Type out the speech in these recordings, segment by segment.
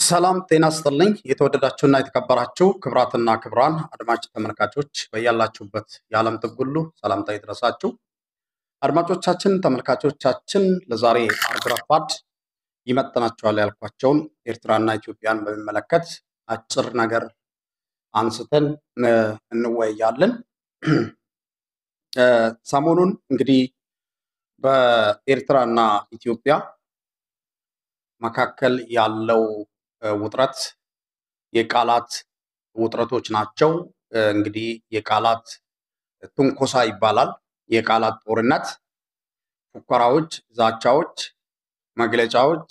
ሰላም ጤና ይስጥልኝ የተወደዳችሁና የተከበራችሁ ክብራትና ክብራን አድማጭ ተመልካቾች በያላችሁበት የዓለም ጥግ ሁሉ ሰላምታ ይድረሳችሁ። አድማጮቻችን ተመልካቾቻችን ለዛሬ አርብ ረፋድ ይመጥናቸዋል ያልኳቸውን ኤርትራና ኢትዮጵያን በሚመለከት አጭር ነገር አንስተን እንወያያለን። ሰሞኑን እንግዲህ በኤርትራና ኢትዮጵያ መካከል ያለው ውጥረት የቃላት ውጥረቶች ናቸው። እንግዲህ የቃላት ትንኮሳ ይባላል። የቃላት ጦርነት፣ ፉከራዎች፣ ዛቻዎች፣ መግለጫዎች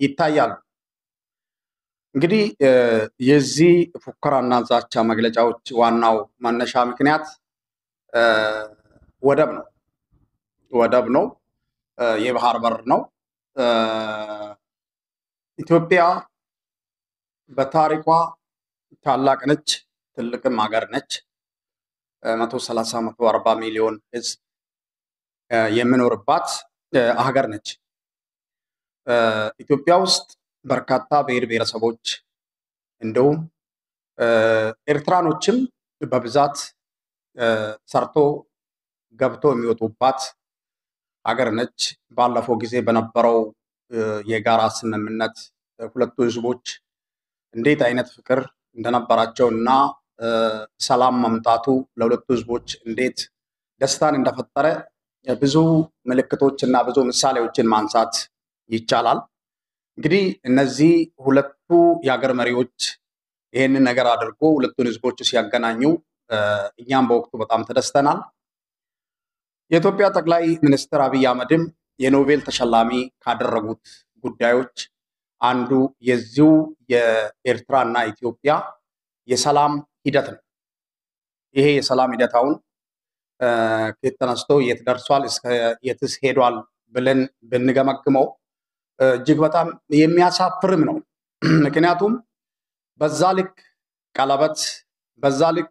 ይታያሉ። እንግዲህ የዚህ ፉከራና ዛቻ መግለጫዎች ዋናው መነሻ ምክንያት ወደብ ነው፣ የባህር በር ነው። ኢትዮጵያ በታሪኳ ታላቅ ነች፣ ትልቅም ሀገር ነች። 130-140 ሚሊዮን ህዝብ የሚኖርባት ሀገር ነች። ኢትዮጵያ ውስጥ በርካታ ብሔር ብሔረሰቦች እንዲሁም ኤርትራኖችም በብዛት ሰርቶ ገብቶ የሚወጡባት ሀገር ነች። ባለፈው ጊዜ በነበረው የጋራ ስምምነት ሁለቱ ህዝቦች እንዴት አይነት ፍቅር እንደነበራቸው እና ሰላም መምጣቱ ለሁለቱ ህዝቦች እንዴት ደስታን እንደፈጠረ ብዙ ምልክቶች እና ብዙ ምሳሌዎችን ማንሳት ይቻላል። እንግዲህ እነዚህ ሁለቱ የሀገር መሪዎች ይህንን ነገር አድርጎ ሁለቱን ህዝቦች ሲያገናኙ እኛም በወቅቱ በጣም ተደስተናል። የኢትዮጵያ ጠቅላይ ሚኒስትር አብይ አህመድም የኖቤል ተሸላሚ ካደረጉት ጉዳዮች አንዱ የዚሁ የኤርትራና ኢትዮጵያ የሰላም ሂደት ነው። ይሄ የሰላም ሂደት አሁን ከየት ተነስቶ የት ደርሷል፣ እስከ የትስ ሄዷል ብለን ብንገመግመው እጅግ በጣም የሚያሳፍርም ነው። ምክንያቱም በዛ ልክ ቀለበት፣ በዛ ልክ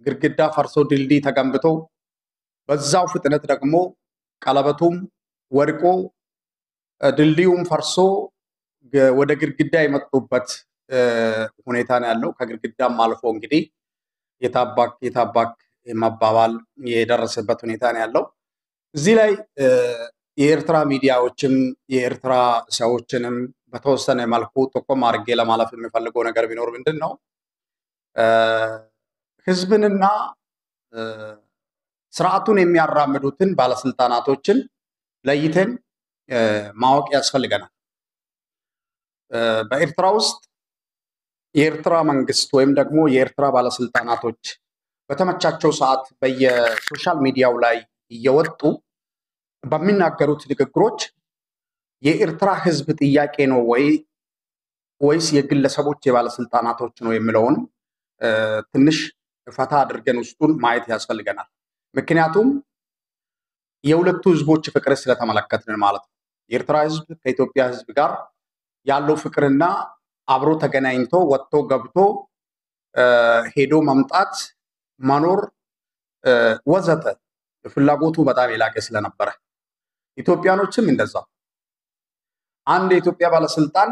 ግድግዳ ፈርሶ ድልድይ ተገንብቶ በዛው ፍጥነት ደግሞ ቀለበቱም ወድቆ ድልድዩም ፈርሶ ወደ ግድግዳ የመጡበት ሁኔታ ነው ያለው። ከግድግዳም አልፎ እንግዲህ የታባክ መባባል የደረሰበት ሁኔታ ነው ያለው። እዚህ ላይ የኤርትራ ሚዲያዎችም የኤርትራ ሰዎችንም በተወሰነ መልኩ ጥቆም አድርጌ ለማለፍ የሚፈልገው ነገር ቢኖር ምንድን ነው፣ ህዝብንና ስርዓቱን የሚያራምዱትን ባለስልጣናቶችን ለይተን ማወቅ ያስፈልገናል። በኤርትራ ውስጥ የኤርትራ መንግስት ወይም ደግሞ የኤርትራ ባለስልጣናቶች በተመቻቸው ሰዓት በየሶሻል ሚዲያው ላይ እየወጡ በሚናገሩት ንግግሮች የኤርትራ ህዝብ ጥያቄ ነው ወይስ የግለሰቦች የባለስልጣናቶች ነው የሚለውን ትንሽ ፈታ አድርገን ውስጡን ማየት ያስፈልገናል። ምክንያቱም የሁለቱ ህዝቦች ፍቅር ስለተመለከትን ማለት ነው። የኤርትራ ህዝብ ከኢትዮጵያ ህዝብ ጋር ያለው ፍቅርና አብሮ ተገናኝቶ ወጥቶ ገብቶ ሄዶ መምጣት፣ መኖር ወዘተ ፍላጎቱ በጣም የላቀ ስለነበረ ኢትዮጵያኖችም እንደዛ አንድ የኢትዮጵያ ባለስልጣን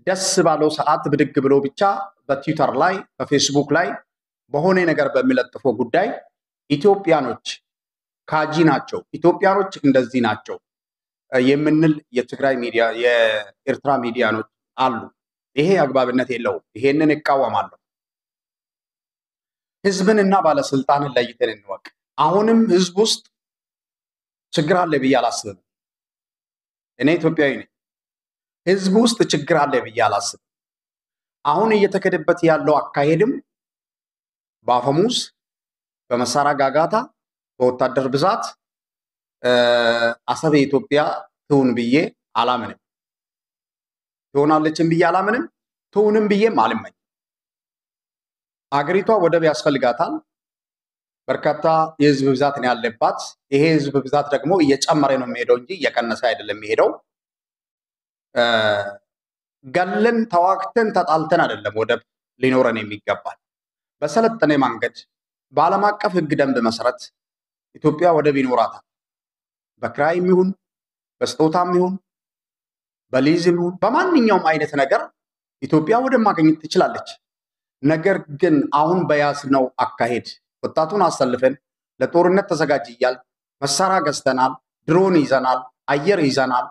ደስ ባለው ሰዓት ብድግ ብሎ ብቻ በትዊተር ላይ በፌስቡክ ላይ በሆነ ነገር በሚለጥፈው ጉዳይ ኢትዮጵያኖች ካጂ ናቸው፣ ኢትዮጵያኖች እንደዚህ ናቸው የምንል የትግራይ ሚዲያ የኤርትራ ሚዲያኖች አሉ። ይሄ አግባብነት የለውም። ይሄንን እቃወማለሁ። ህዝብንና ባለስልጣንን ለይተን እንወቅ። አሁንም ህዝብ ውስጥ ችግር አለ ብዬ አላስብም። እኔ ኢትዮጵያዊ ነኝ። ህዝብ ውስጥ ችግር አለ ብዬ አላስብም። አሁን እየተከደበት ያለው አካሄድም በአፈሙዝ በመሳሪያ ጋጋታ በወታደር ብዛት አሰብ የኢትዮጵያ ትሁን ብዬ አላምንም። ትሆናለችም ብዬ አላምንም። ትሁንም ብዬም አልመኝ። አገሪቷ ወደብ ያስፈልጋታል። በርካታ የህዝብ ብዛት ነው ያለባት። ይሄ ህዝብ ብዛት ደግሞ እየጨመረ ነው የሚሄደው እንጂ እየቀነሰ አይደለም የሚሄደው። ገለን ተዋግተን ተጣልተን አይደለም ወደብ ሊኖረን የሚገባል። በሰለጠነ መንገድ በዓለም አቀፍ ህግ ደንብ መሰረት ኢትዮጵያ ወደብ ይኖራታል። በክራይም ይሁን በስጦታም ይሁን በሊዝም በማንኛውም አይነት ነገር ኢትዮጵያ ወደ ማግኘት ትችላለች። ነገር ግን አሁን በያዝነው አካሄድ ወጣቱን አሰልፈን ለጦርነት ተዘጋጅ እያል መሳሪያ ገዝተናል፣ ድሮን ይዘናል፣ አየር ይዘናል፣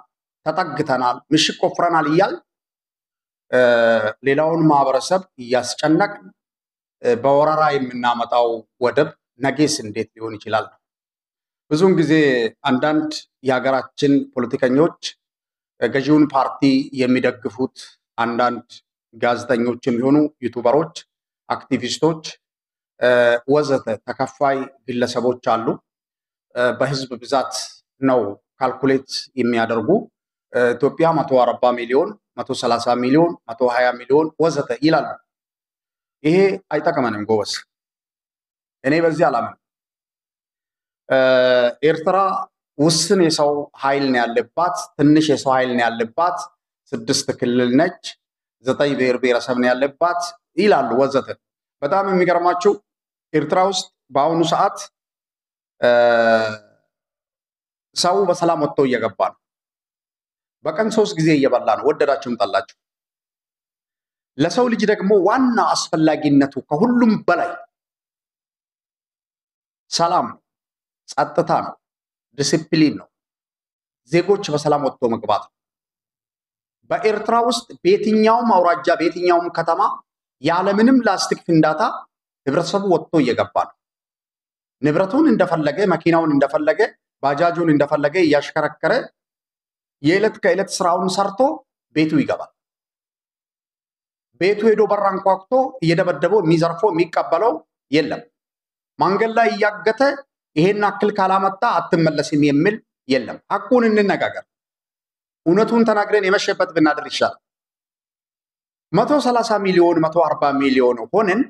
ተጠግተናል፣ ምሽግ ቆፍረናል እያል ሌላውን ማህበረሰብ እያስጨነቅ በወረራ የምናመጣው ወደብ ነገስ እንዴት ሊሆን ይችላል? ብዙውን ጊዜ አንዳንድ የሀገራችን ፖለቲከኞች ገዢውን ፓርቲ የሚደግፉት አንዳንድ ጋዜጠኞች የሚሆኑ ዩቲዩበሮች፣ አክቲቪስቶች ወዘተ ተከፋይ ግለሰቦች አሉ። በህዝብ ብዛት ነው ካልኩሌት የሚያደርጉ ኢትዮጵያ 140 ሚሊዮን፣ 130 ሚሊዮን፣ 120 ሚሊዮን ወዘተ ይላሉ። ይሄ አይጠቅመንም ጎበስ። እኔ በዚህ አላምንም። ኤርትራ ውስን የሰው ኃይል ነው ያለባት፣ ትንሽ የሰው ኃይል ነው ያለባት፣ 6 ክልል ነች፣ 9 ብሔር ብሔረሰብ ነው ያለባት ይላሉ ወዘተ። በጣም የሚገርማችሁ ኤርትራ ውስጥ በአሁኑ ሰዓት ሰው በሰላም ወጥቶ እየገባ ነው። በቀን 3 ጊዜ እየበላ ነው፣ ወደዳችሁም ጠላችሁ። ለሰው ልጅ ደግሞ ዋና አስፈላጊነቱ ከሁሉም በላይ ሰላም ነው፣ ጸጥታ ነው፣ ዲሲፕሊን ነው፣ ዜጎች በሰላም ወጥቶ መግባት ነው። በኤርትራ ውስጥ በየትኛውም አውራጃ በየትኛውም ከተማ ያለምንም ላስቲክ ፍንዳታ ህብረተሰቡ ወጥቶ እየገባ ነው። ንብረቱን እንደፈለገ፣ መኪናውን እንደፈለገ፣ ባጃጁን እንደፈለገ እያሽከረከረ የዕለት ከዕለት ስራውን ሰርቶ ቤቱ ይገባል። ቤቱ ሄዶ በር አንኳኩቶ እየደበደበው የሚዘርፈው የሚቀበለው የለም። መንገድ ላይ እያገተ ይሄን አክል ካላመጣ አትመለስም የሚል የለም። ሐቁን እንነጋገር። እውነቱን ተናግረን የመሸበት ብናድር ይሻላል። 130 ሚሊዮን 140 ሚሊዮን ሆነን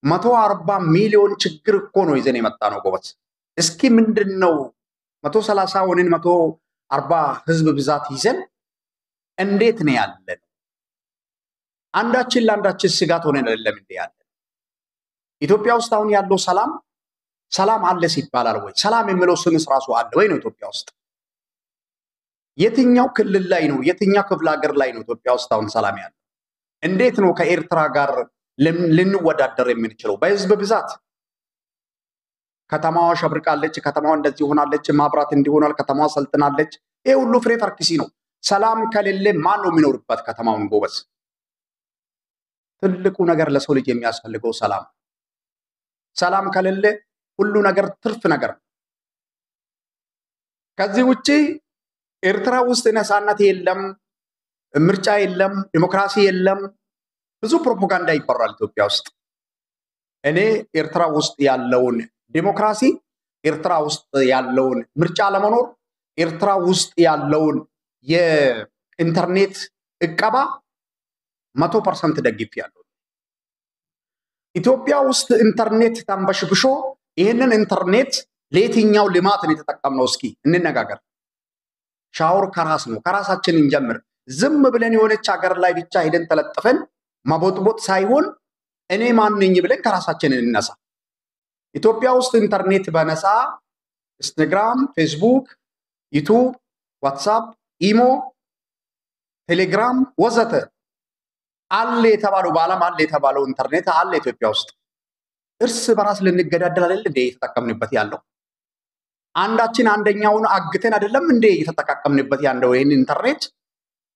140 ሚሊዮን ችግር እኮ ነው ይዘን የመጣ ነው ጎበዝ። እስኪ ምንድነው 130 ሆነን 140 ህዝብ ብዛት ይዘን እንዴት ነው ያለን? አንዳችን ለአንዳችን ስጋት ሆነን አይደለም እንዴ ያለን? ኢትዮጵያ ውስጥ አሁን ያለው ሰላም አለ ሲባላል ወይ? ሰላም የሚለው ስምስ ራሱ አለ ወይ ነው ኢትዮጵያ ውስጥ? የትኛው ክልል ላይ ነው? የትኛው ክፍለ ሀገር ላይ ነው ኢትዮጵያ ውስጥ አሁን ሰላም ያለው? እንዴት ነው ከኤርትራ ጋር ልንወዳደር የምንችለው? በህዝብ ብዛት ከተማዋ ሸብርቃለች፣ ከተማዋ እንደዚህ ሆናለች፣ ማብራት እንዲሆናል፣ ከተማዋ ሰልጥናለች። ይሄ ሁሉ ፍሬ ፈርክሲ ነው። ሰላም ከሌለ ማን ነው የሚኖርበት ከተማውን ጎበዝ? ትልቁ ነገር ለሰው ልጅ የሚያስፈልገው ሰላም። ሰላም ከሌለ ሁሉ ነገር ትርፍ ነገር ነው። ከዚህ ውጪ ኤርትራ ውስጥ ነፃነት የለም፣ ምርጫ የለም፣ ዲሞክራሲ የለም፣ ብዙ ፕሮፓጋንዳ ይበራል ኢትዮጵያ ውስጥ። እኔ ኤርትራ ውስጥ ያለውን ዲሞክራሲ፣ ኤርትራ ውስጥ ያለውን ምርጫ ለመኖር፣ ኤርትራ ውስጥ ያለውን የኢንተርኔት እቀባ 100% ደግፌያለሁ። ኢትዮጵያ ውስጥ ኢንተርኔት ተንበሽብሾ ይህንን ኢንተርኔት ለየትኛው ልማት ነው የተጠቀምነው? እስኪ እንነጋገር። ሻወር ከራስ ነው፣ ከራሳችን እንጀምር። ዝም ብለን የሆነች ሀገር ላይ ብቻ ሄደን ተለጥፈን ማቦጥቦጥ ሳይሆን እኔ ማን ነኝ ብለን ከራሳችን እንነሳ። ኢትዮጵያ ውስጥ ኢንተርኔት በነፃ ኢንስታግራም፣ ፌስቡክ፣ ዩቲዩብ፣ ዋትስአፕ፣ ኢሞ፣ ቴሌግራም ወዘተ አለ የተባለው በዓለም አለ የተባለው ኢንተርኔት አለ ኢትዮጵያ ውስጥ። እርስ በራስ ልንገዳደል አይደል እንዴ እየተጠቀምንበት ያለው? አንዳችን አንደኛውን አግተን አይደለም እንዴ እየተጠቃቀምንበት ያለው ይሄን ኢንተርኔት?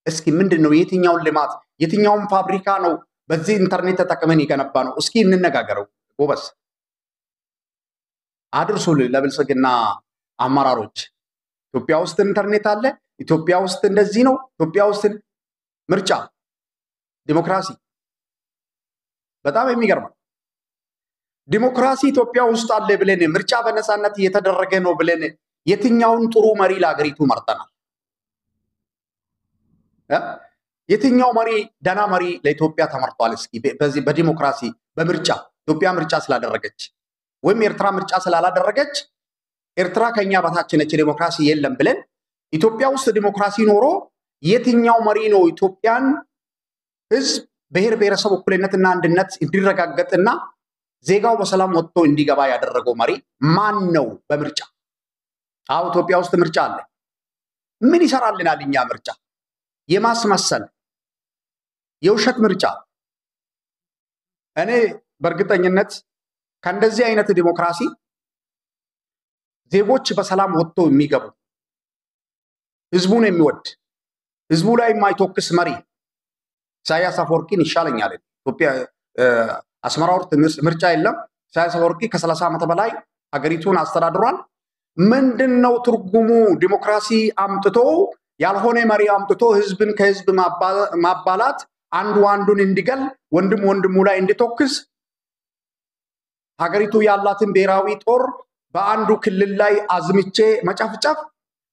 እስኪ ምንድነው የትኛውን ልማት የትኛውን ፋብሪካ ነው በዚህ ኢንተርኔት ተጠቅመን የገነባ ነው? እስኪ እንነጋገረው ጎበስ። አድርሱልን ለብልጽግና አመራሮች። ኢትዮጵያ ውስጥ ኢንተርኔት አለ፣ ኢትዮጵያ ውስጥ እንደዚህ ነው፣ ኢትዮጵያ ውስጥ ምርጫ፣ ዲሞክራሲ። በጣም የሚገርም ዲሞክራሲ ኢትዮጵያ ውስጥ አለ ብለን ምርጫ በነፃነት እየተደረገ ነው ብለን የትኛውን ጥሩ መሪ ለሀገሪቱ መርጠናል? የትኛው መሪ ደና መሪ ለኢትዮጵያ ተመርጧል? እስኪ በዚህ በዲሞክራሲ በምርጫ ኢትዮጵያ ምርጫ ስላደረገች ወይም ኤርትራ ምርጫ ስላላደረገች ኤርትራ ከኛ በታች ነች ዲሞክራሲ የለም ብለን ኢትዮጵያ ውስጥ ዲሞክራሲ ኖሮ የትኛው መሪ ነው ኢትዮጵያን ህዝብ ብሔር ብሔረሰብ እኩልነትና አንድነት እንዲረጋገጥና ዜጋው በሰላም ወጥቶ እንዲገባ ያደረገው መሪ ማን ነው? በምርጫ አው ኢትዮጵያ ውስጥ ምርጫ አለ። ምን ይሰራልናል እኛ ምርጫ? የማስመሰል የውሸት ምርጫ እኔ በእርግጠኝነት ከእንደዚህ አይነት ዲሞክራሲ ዜጎች በሰላም ወጥቶ የሚገቡ ህዝቡን የሚወድ ህዝቡ ላይ የማይተኩስ መሪ ኢሳያስ አፈወርቂን ይሻለኛል። ኢትዮጵያ አስመራ ውስጥ ምርጫ የለም። ኢሳያስ አፈወርቂ ከ30 ዓመት በላይ ሀገሪቱን አስተዳድሯል። ምንድነው ትርጉሙ? ዲሞክራሲ አምጥቶ ያልሆነ መሪ አምጥቶ ህዝብን ከህዝብ ማባላት፣ አንዱ አንዱን እንዲገል፣ ወንድም ወንድሙ ላይ እንዲተኩስ፣ ሀገሪቱ ያላትን ብሔራዊ ጦር በአንዱ ክልል ላይ አዝምቼ መጨፍጨፍ፣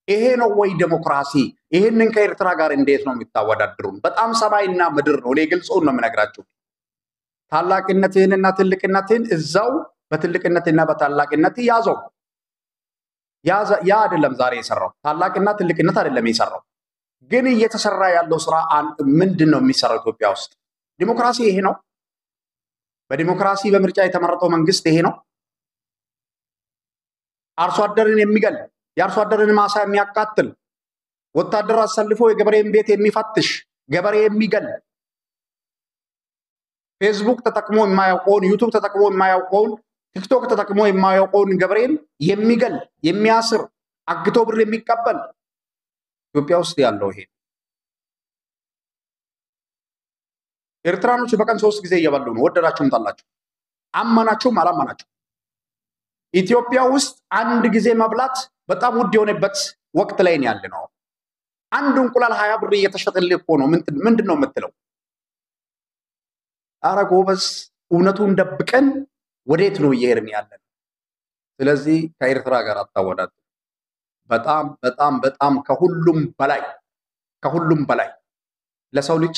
ይሄ ነው ወይ ዲሞክራሲ? ይሄንን ከኤርትራ ጋር እንዴት ነው የሚታወዳድሩን? በጣም ሰማይና ምድር ነው። እኔ ግልጹን ነው የምነግራችሁ። ታላቅነትህንና ትልቅነትህን እዛው በትልቅነትና በታላቅነት ያዘው። ያ አይደለም ዛሬ የሰራው። ታላቅና ትልቅነት አይደለም የሰራው። ግን እየተሰራ ያለው ስራ ምንድን ነው የሚሰራው? ኢትዮጵያ ውስጥ ዲሞክራሲ ይሄ ነው? በዲሞክራሲ በምርጫ የተመረጠው መንግስት ይሄ ነው? አርሶ አደርን የሚገል፣ የአርሶ አደርን ማሳ የሚያቃጥል፣ ወታደር አሰልፎ የገበሬን ቤት የሚፈትሽ፣ ገበሬ የሚገል፣ ፌስቡክ ተጠቅሞ የማያውቀውን፣ ዩቱብ ተጠቅሞ የማያውቀውን፣ ቲክቶክ ተጠቅሞ የማያውቀውን ገበሬን የሚገል፣ የሚያስር፣ አግቶ ብር የሚቀበል ኢትዮጵያ ውስጥ ያለው ይሄ። ኤርትራኖች በቀን 3 ጊዜ እየበሉ ነው። ወደዳችሁም ጠላችሁ፣ አመናችሁም አላመናችሁ። ኢትዮጵያ ውስጥ አንድ ጊዜ መብላት በጣም ውድ የሆነበት ወቅት ላይ ያለ ነው። አንድ እንቁላል 20 ብር እየተሸጠልህ እኮ ነው። ምንድን ነው የምትለው? አረ ጎበዝ፣ እውነቱን ደብቀን ወዴት ነው እየሄድን ያለን? ስለዚህ ከኤርትራ ጋር አታወዳድሩ። በጣም በጣም በጣም ከሁሉም በላይ ለሰው ልጅ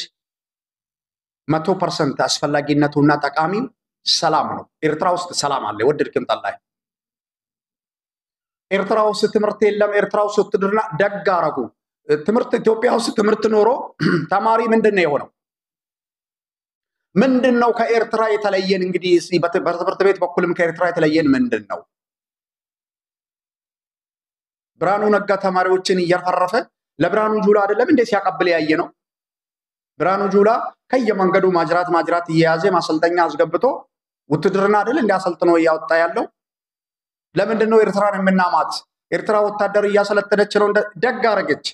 100% አስፈላጊነቱና ጠቃሚው ሰላም ነው። ኤርትራ ውስጥ ሰላም አለ፣ ወደድክም ጠላህ። ኤርትራ ውስጥ ትምህርት የለም። ኤርትራ ውስጥ ውትድርና ደግ አደረጉ። ትምህርት ኢትዮጵያ ውስጥ ትምህርት ኖሮ ተማሪ ምንድን ነው የሆነው? ምንድን ነው ከኤርትራ የተለየን? እንግዲህ በትምህርት ቤት በኩልም ከኤርትራ የተለየን ምንድን ነው? ብርሃኑ ነጋ ተማሪዎችን እየፈረፈ ለብርሃኑ ጁላ አይደለም እንዴ ሲያቀብል ያየ ነው? ብርሃኑ ጁላ ከየመንገዱ ማጅራት እየያዘ ማሰልጠኛ አስገብቶ ውትድርና አይደል እንዲያሰልጥኖ እያወጣ ያለው? ለምንድን ነው ኤርትራን የምናማት? ኤርትራ ወታደር እያሰለጠነች ነው። ደግ አረገች።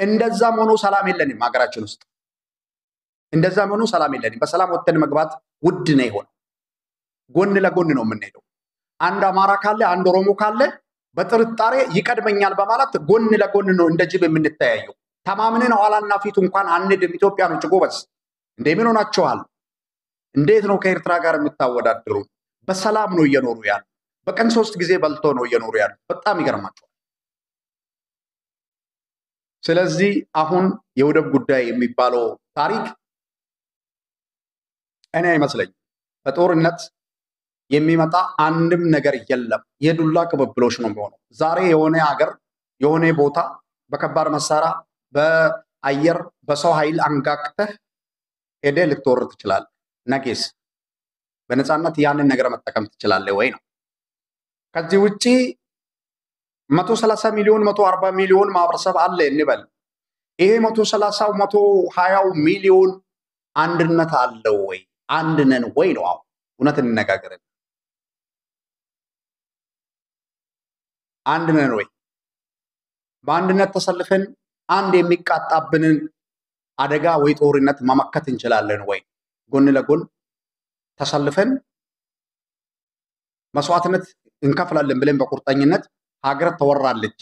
እንደዛም ሆኖ ሰላም የለንም ሀገራችን ውስጥ። እንደዛም ሆኖ ሰላም የለንም። በሰላም ወጥተን መግባት ውድ ነው የሆነው። ጎን ለጎን ነው የምንሄደው። አንድ አማራ ካለ አንድ ኦሮሞ ካለ በጥርጣሬ ይቀድመኛል በማለት ጎን ለጎን ነው እንደ ጅብ የምንተያየው። ተማምነን ኋላና ፊቱ እንኳን አንድም። ኢትዮጵያኖች ጎበዝ እንዴ ምን ሆናችኋል? እንዴት ነው ከኤርትራ ጋር የምታወዳድሩ? በሰላም ነው እየኖሩ ያሉ። በቀን 3 ጊዜ በልቶ ነው እየኖሩ ያሉ። በጣም ይገርማቸዋል። ስለዚህ አሁን የወደብ ጉዳይ የሚባለው ታሪክ እኔ አይመስለኝም። በጦርነት የሚመጣ አንድም ነገር የለም። የዱላ ቅብብሎች ነው የሚሆነው። ዛሬ የሆነ ሀገር የሆነ ቦታ በከባድ መሳሪያ በአየር በሰው ኃይል አንጋክተህ ሄደህ ልትወር ትችላለህ። ነጌስ በነፃነት ያንን ነገር መጠቀም ትችላለህ ወይ ነው። ከዚህ ውጪ 130 ሚሊዮን 140 ሚሊዮን ማህበረሰብ አለ እንበል። ይሄ 130 120 ሚሊዮን አንድነት አለው ወይ? አንድ ነን ወይ ነው? አሁን እውነት እንነጋገር። አንድ ነን ወይ? በአንድነት ተሰልፈን አንድ የሚቃጣብንን አደጋ ወይ ጦርነት መመከት እንችላለን ወይ? ጎን ለጎን ተሰልፈን መስዋዕትነት እንከፍላለን ብለን በቁርጠኝነት ሀገር ተወራለች፣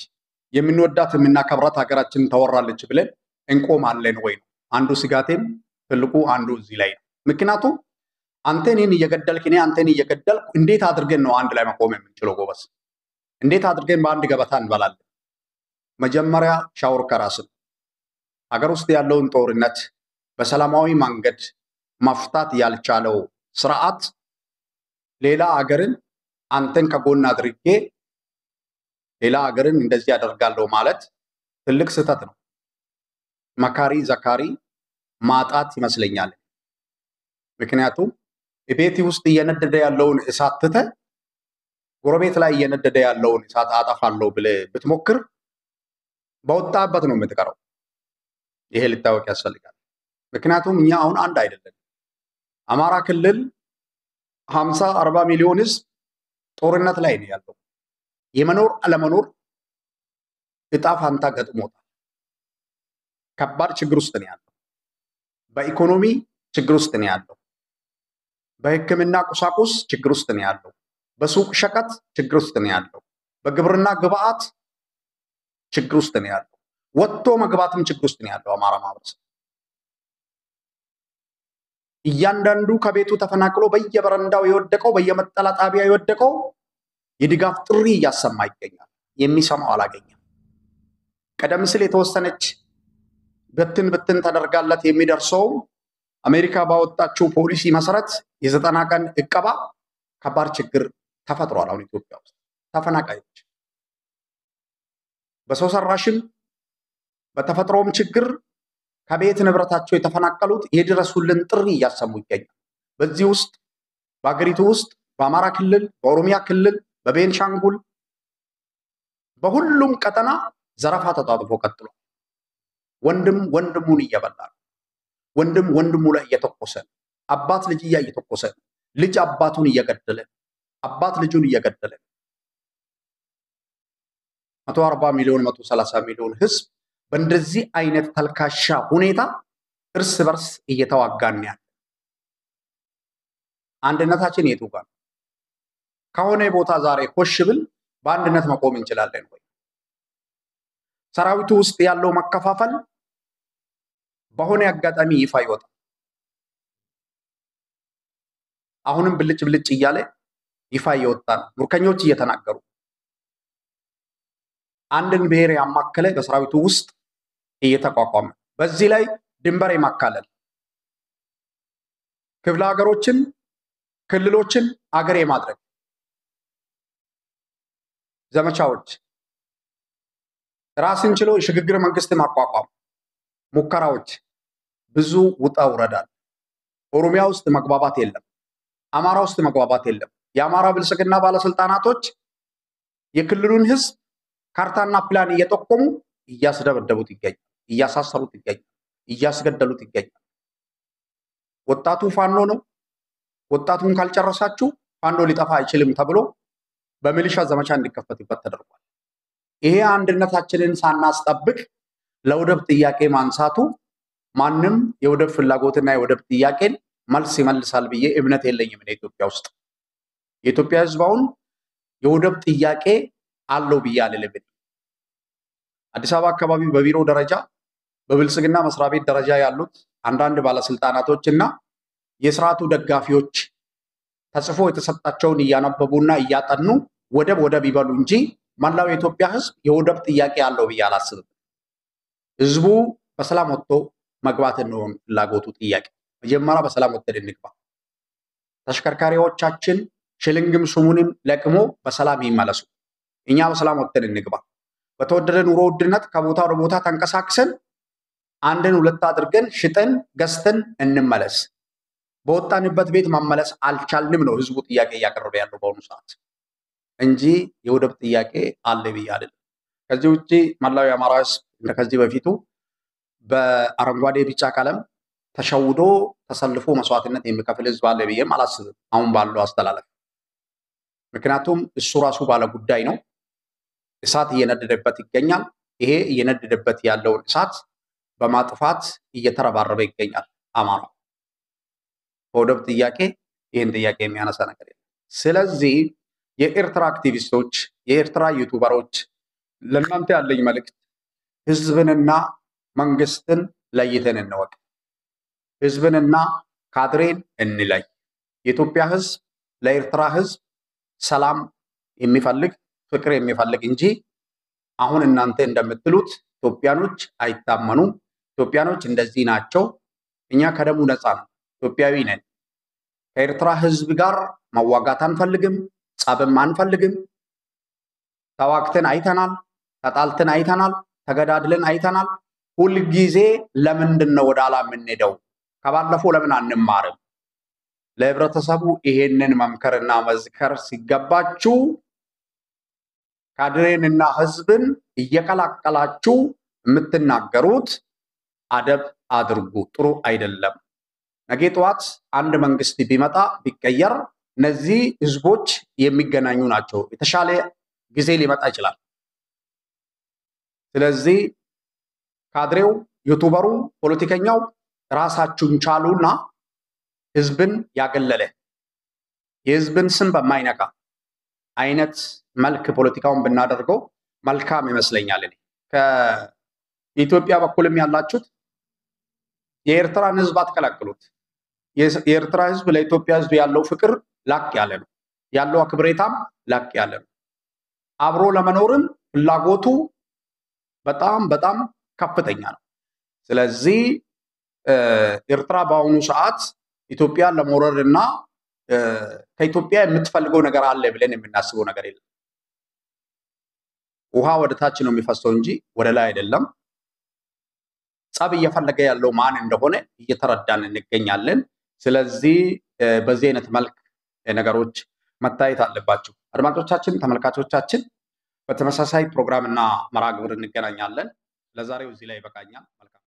የምንወዳት የምናከብራት ሀገራችን ተወራለች ብለን እንቆማለን ወይ ነው አንዱ ስጋቴም ትልቁ አንዱ እዚህ ላይ ነው። ምክንያቱም አንተ እኔን እየገደልክ እኔ አንተን እየገደልኩ እንዴት አድርገን ነው አንድ ላይ መቆም የምንችለው? ጎበዝ እንዴት አድርገን በአንድ ገበታ እንበላለን? መጀመሪያ ሻወር ከራስ ነው። ሀገር ውስጥ ያለውን ጦርነት በሰላማዊ መንገድ መፍታት ያልቻለው ስርዓት ሌላ ሀገርን አንተን ከጎን አድርጌ ሌላ ሀገርን እንደዚህ ያደርጋለሁ ማለት ትልቅ ስህተት ነው። መካሪ ዘካሪ ማጣት ይመስለኛል። ምክንያቱም ቤት ውስጥ እየነደደ ያለውን እሳት ትተህ ጎረቤት ላይ እየነደደ ያለውን እሳት አጠፋለሁ ብለህ ብትሞክር በወጣበት ነው የምትቀረው። ይሄ ሊታወቅ ያስፈልጋል። ምክንያቱም እኛ አሁን አንድ አይደለም። አማራ ክልል 50-40 ሚሊዮን ህዝብ ጦርነት ላይ ነው ያለው። የመኖር አለመኖር እጣ ፋንታ ገጥሞታል። ከባድ ችግር ውስጥ ነው ያለው። በኢኮኖሚ ችግር ውስጥ ነው ያለው። በሕክምና ቁሳቁስ ችግር ውስጥ ነው ያለው። በሱቅ ሸቀጥ ችግር ውስጥ ነው ያለው። በግብርና ግብአት ችግር ውስጥ ነው ያለው። ወጥቶ መግባትም ችግር ውስጥ ነው ያለው አማራ ማህበረሰብ። እያንዳንዱ ከቤቱ ተፈናቅሎ በየበረንዳው የወደቀው በየመጠለያ ጣቢያ የወደቀው የድጋፍ ጥሪ እያሰማ ይገኛል። የሚሰማው አላገኘም። ቀደም ሲል የተወሰነች ብትን ብትን ተደርጋለት የሚደርሰው አሜሪካ ባወጣችው ፖሊሲ መሰረት የ90 ቀን እቀባ ከባድ ችግር ተፈጥሯል። አሁን ኢትዮጵያ ውስጥ ተፈናቃዮች በሰው ሰራሽም በተፈጥሮም ችግር ከቤት ንብረታቸው የተፈናቀሉት የድረሱልን ጥሪ እያሰሙ ይገኛል። በዚህ ውስጥ በአገሪቱ ውስጥ በአማራ ክልል፣ በኦሮሚያ ክልል፣ በቤንሻንጉል በሁሉም ቀጠና ዘረፋ ተጣጥፎ ቀጥሏል። ወንድም ወንድሙን እየበላ ነው። ወንድም ወንድሙ ላይ እየተኮሰ ነው። አባት ልጅ እየተኮሰ ነው። ልጅ አባቱን እየገደለ ነው። አባት ልጁን እየገደለ ነው። 140 ሚሊዮን 130 ሚሊዮን ህዝብ በእንደዚህ አይነት ተልካሻ ሁኔታ እርስ በርስ እየተዋጋን ያለ አንድነታችን የቱ ጋር ነው? ከሆነ ቦታ ዛሬ ኮሽ ብል በአንድነት መቆም እንችላለን ወይ? ሰራዊቱ ውስጥ ያለው መከፋፈል በሆነ አጋጣሚ ይፋ ይወጣል። አሁንም ብልጭ ብልጭ እያለ ይፋ እየወጣ ነው። ሙርከኞች እየተናገሩ አንድን ብሔር ያማከለ በሰራዊቱ ውስጥ እየተቋቋመ በዚህ ላይ ድንበር የማካለል ክፍለ ሀገሮችን ክልሎችን አገር የማድረግ ዘመቻዎች ራስን ችሎ የሽግግር መንግስት ማቋቋም ሙከራዎች ብዙ ውጣ ውረዳል። ኦሮሚያ ውስጥ መግባባት የለም። አማራ ውስጥ መግባባት የለም። የአማራ ብልጽግና ባለስልጣናቶች የክልሉን ህዝብ ካርታና ፕላን እየጠቆሙ እያስደበደቡት ይገኛል። እያሳሰሩት ይገኛል። እያስገደሉት ይገኛል። ወጣቱ ፋኖ ነው። ወጣቱን ካልጨረሳችሁ ፋኖ ሊጠፋ አይችልም ተብሎ በሚሊሻ ዘመቻ እንዲከፈትበት ተደርጓል። ይሄ አንድነታችንን ሳናስጠብቅ ለወደብ ጥያቄ ማንሳቱ ማንም የወደብ ፍላጎትና የወደብ ጥያቄን መልስ ይመልሳል ብዬ እምነት የለኝም። ኢትዮጵያ ውስጥ የኢትዮጵያ ህዝብ አሁን የወደብ ጥያቄ አለው ብዬ አልልም። አዲስ አበባ አካባቢ በቢሮ ደረጃ በብልጽግና መስሪያ ቤት ደረጃ ያሉት አንዳንድ ባለስልጣናቶች እና የስርዓቱ ደጋፊዎች ተጽፎ የተሰጣቸውን እያነበቡና እያጠኑ ወደብ ይበሉ እንጂ መላው የኢትዮጵያ ህዝብ የወደብ ጥያቄ አለው ብዬ አላስብም። ህዝቡ በሰላም ወጥቶ መግባት ነው ፍላጎቱ ጥያቄ። መጀመሪያ በሰላም ወጥተን እንግባ። ተሽከርካሪዎቻችን ሽልንግም ስሙንም ለቅሞ በሰላም ይመለሱ። እኛ በሰላም ወጥተን እንግባ። በተወደደ ኑሮ ውድነት ከቦታ ወደ ቦታ ተንቀሳቅሰን አንድን ሁለት አድርገን ሽጠን ገዝተን እንመለስ። በወጣንበት ቤት መመለስ አልቻልንም ነው ህዝቡ ጥያቄ እያቀረበ ያለው በአሁኑ ሰዓት እንጂ የወደብ ጥያቄ አለ ብዬ አይደለም። ከዚህ ውጪ መላው የአማራ ህዝብ እንደከዚህ በፊቱ በአረንጓዴ ቢጫ ቀለም ተሸውዶ ተሰልፎ መስዋዕትነት የሚከፍል ህዝብ አለ ብዬም አላስብም አሁን ባለው አስተላለፍ። ምክንያቱም እሱ ራሱ ባለ ጉዳይ ነው። እሳት እየነደደበት ይገኛል። ይሄ እየነደደበት ያለውን እሳት በማጥፋት እየተረባረበ ይገኛል አማራ። በወደብ ጥያቄ ይህን ጥያቄ የሚያነሳ ነገር የለም። ስለዚህ የኤርትራ አክቲቪስቶች፣ የኤርትራ ዩቱበሮች ለእናንተ ያለኝ መልእክት ህዝብንና መንግስትን ለይተን እንወቅ። ህዝብንና ካድሬን እንለይ። የኢትዮጵያ ህዝብ ለኤርትራ ህዝብ ሰላም የሚፈልግ ፍቅር የሚፈልግ እንጂ አሁን እናንተ እንደምትሉት ኢትዮጵያኖች አይታመኑም፣ ኢትዮጵያኖች እንደዚህ ናቸው፣ እኛ ከደሙ ነፃ ነው፣ ኢትዮጵያዊ ነን፣ ከኤርትራ ህዝብ ጋር መዋጋት አንፈልግም፣ ጸብም አንፈልግም፣ ተዋግተን አይተናል፣ ተጣልተን አይተናል፣ ተገዳድለን አይተናል። ሁልጊዜ ለምንድን ነው ወደ ኋላ የምንሄደው? ከባለፈው ለምን አንማርም? ለህብረተሰቡ ይሄንን መምከርና መዝከር ሲገባችሁ ካድሬንና ህዝብን እየቀላቀላችሁ የምትናገሩት አደብ አድርጉ። ጥሩ አይደለም። ነገ ጠዋት አንድ መንግስት ቢመጣ ቢቀየር እነዚህ ህዝቦች የሚገናኙ ናቸው። የተሻለ ጊዜ ሊመጣ ይችላል። ስለዚህ ካድሬው፣ ዩቱበሩ፣ ፖለቲከኛው ራሳችሁን ቻሉና ህዝብን ያገለለ የህዝብን ስም በማይነካ አይነት መልክ ፖለቲካውን ብናደርገው መልካም ይመስለኛል። እኔ ከኢትዮጵያ በኩልም ያላችሁት የኤርትራን ህዝብ አትከለክሉት። የኤርትራ ህዝብ ለኢትዮጵያ ህዝብ ያለው ፍቅር ላቅ ያለ ነው። ያለው አክብሬታም ላቅ ያለ ነው። አብሮ ለመኖርም ፍላጎቱ በጣም በጣም ከፍተኛ ነው። ስለዚህ ኤርትራ በአሁኑ ሰዓት ኢትዮጵያን ለመውረር እና ከኢትዮጵያ የምትፈልገው ነገር አለ ብለን የምናስበው ነገር የለም። ውሃ ወደ ታች ነው የሚፈሰው እንጂ ወደ ላይ አይደለም። ጸብ እየፈለገ ያለው ማን እንደሆነ እየተረዳን እንገኛለን። ስለዚህ በዚህ አይነት መልክ ነገሮች መታየት አለባቸው። አድማጮቻችን፣ ተመልካቾቻችን በተመሳሳይ ፕሮግራም እና መርሃ ግብር እንገናኛለን። ለዛሬው እዚህ ላይ ይበቃኛል። መልካም